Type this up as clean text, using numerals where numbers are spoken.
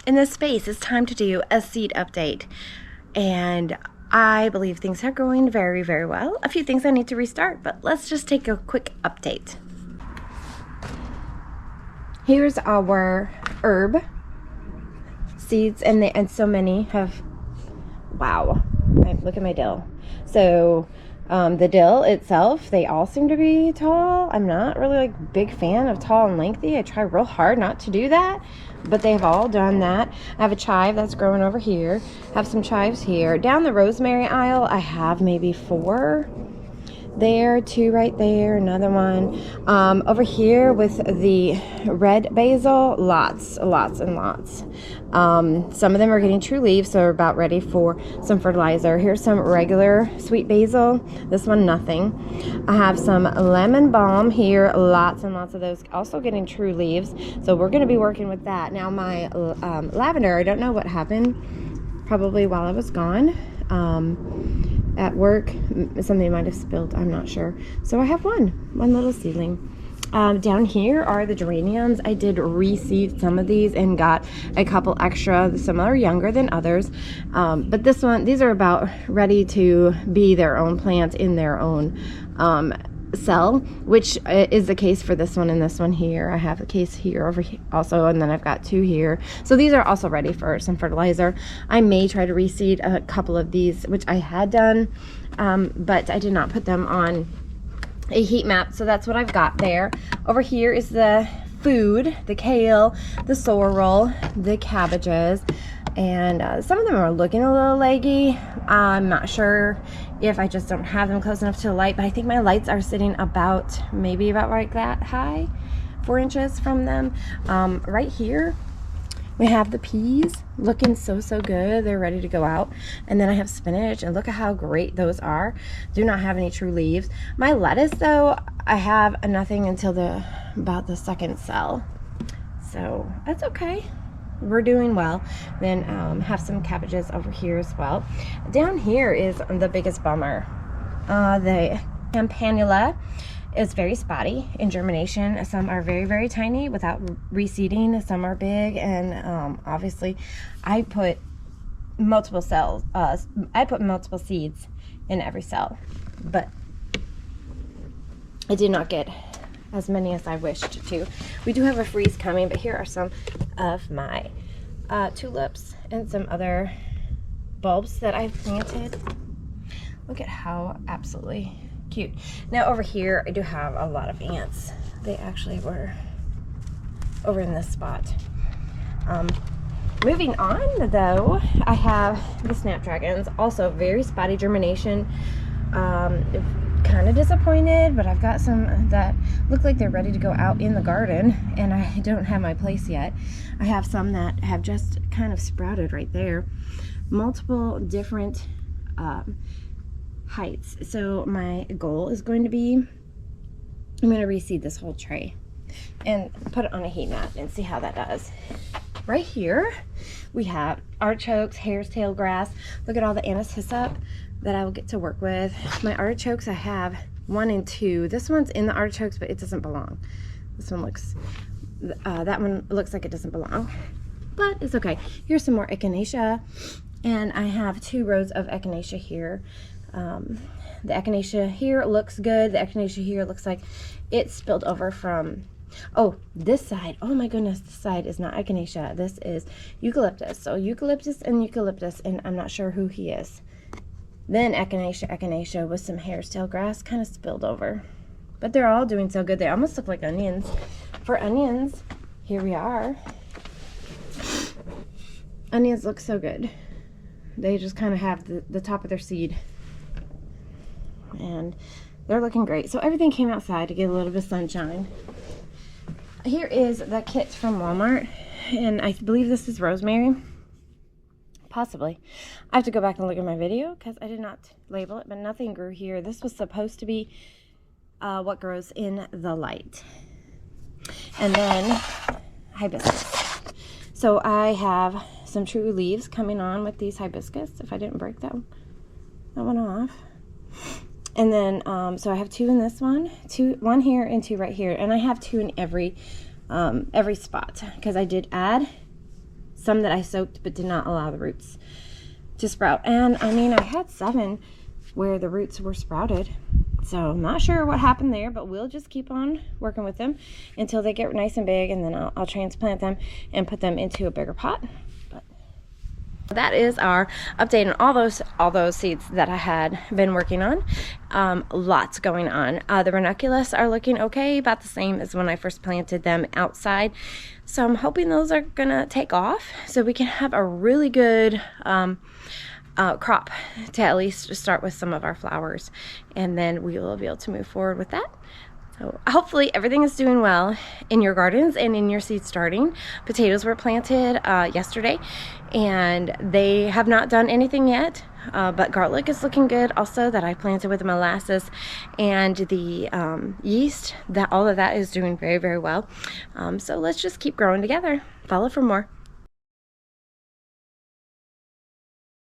in this space, it's time to do a seed update. And I believe things are going very, very well. A few things I need to restart, but let's just take a quick update. Here's our herb seeds, and so many have, wow, look at my dill. So the dill itself, they all seem to be tall. I'm not really like big fan of tall and lengthy. I try real hard not to do that, but they have all done that. I have a chive that's growing over here. I have some chives here. Down the rosemary aisle, I have maybe 4 there, 2 right there, another one. Over here with the red basil, lots and lots. Some of them are getting true leaves, so they're about ready for some fertilizer. Here's some regular sweet basil. This one, nothing. I have some lemon balm here, lots and lots of those, also getting true leaves. So we're going to be working with that. Now my lavender, I don't know what happened, probably while I was gone. At work, something might have spilled, I'm not sure. So I have one little seedling. Down here are the geraniums. I did reseed some of these and got a couple extra. Some are younger than others, but these are about ready to be their own plant in their own cell, which is the case for this one and this one here. I have a case here over here also, and then I've got 2 here. So these are also ready for some fertilizer. I may try to reseed a couple of these, which I had done, but I did not put them on a heat map. So that's what I've got there. Over here is the food, the kale, the sorrel, the cabbages, and some of them are looking a little leggy. I'm not sure if I just don't have them close enough to the light, but I think my lights are sitting maybe about like that high, 4 inches from them. Right here we have the peas looking so good. They're ready to go out. And then I have spinach, and look at how great those are. Do not have any true leaves. My lettuce though, I have nothing until about the second cell, so that's okay. We're doing well. Then have some cabbages over here as well. Down here is the biggest bummer. The campanula is very spotty in germination. Some are very, very tiny without reseeding. Some are big, and obviously I put multiple seeds in every cell, but I did not get as many as I wished to. We do have a freeze coming, but here are some of my tulips and some other bulbs that I've planted. Look at how absolutely cute. Now over here I do have a lot of ants. They actually were over in this spot. Moving on though, I have the snapdragons, also very spotty germination. Kind of disappointed, but I've got some that look like they're ready to go out in the garden, and I don't have my place yet. I have some that have just kind of sprouted right there. Multiple different heights. So my goal is going to be, I'm going to reseed this whole tray and put it on a heat mat and see how that does. Right here we have artichokes, hare's tail grass. Look at all the anise hyssop that I will get to work with. My artichokes, I have 1 and 2. This one's in the artichokes, but it doesn't belong. This one looks, that one looks like it doesn't belong, but it's okay. Here's some more echinacea, and I have 2 rows of echinacea here. The echinacea here looks good. The echinacea here looks like it spilled over from, oh, this side. Oh my goodness, this side is not echinacea. This is eucalyptus. So eucalyptus, and I'm not sure who he is. Then echinacea with some hare's tail grass kind of spilled over. But they're all doing so good. They almost look like onions. For onions, here we are. Onions look so good. They just kind of have the top of their seed. And they're looking great. So everything came outside to get a little bit of sunshine. Here is the kit from Walmart. And I believe this is rosemary. Possibly. I have to go back and look at my video because I did not label it, but nothing grew here. This was supposed to be what grows in the light. And then hibiscus. So I have some true leaves coming on with these hibiscus, if I didn't break that one off. And then, so I have 2 in this one, 1 here and 2 right here. And I have 2 in every spot because I did add some that I soaked but did not allow the roots to sprout. And I mean, I had 7 where the roots were sprouted. So I'm not sure what happened there, but we'll just keep on working with them until they get nice and big, and then I'll transplant them and put them into a bigger pot. But that is our update on all those seeds that I had been working on. Lots going on. The ranunculus are looking okay, about the same as when I first planted them outside. So I'm hoping those are gonna take off so we can have a really good crop to at least start with some of our flowers, and then we will be able to move forward with that. So hopefully everything is doing well in your gardens and in your seed starting. Potatoes were planted yesterday, and they have not done anything yet, but garlic is looking good also, that I planted with molasses, and the yeast, that all of that is doing very, very well. So let's just keep growing together. Follow for more.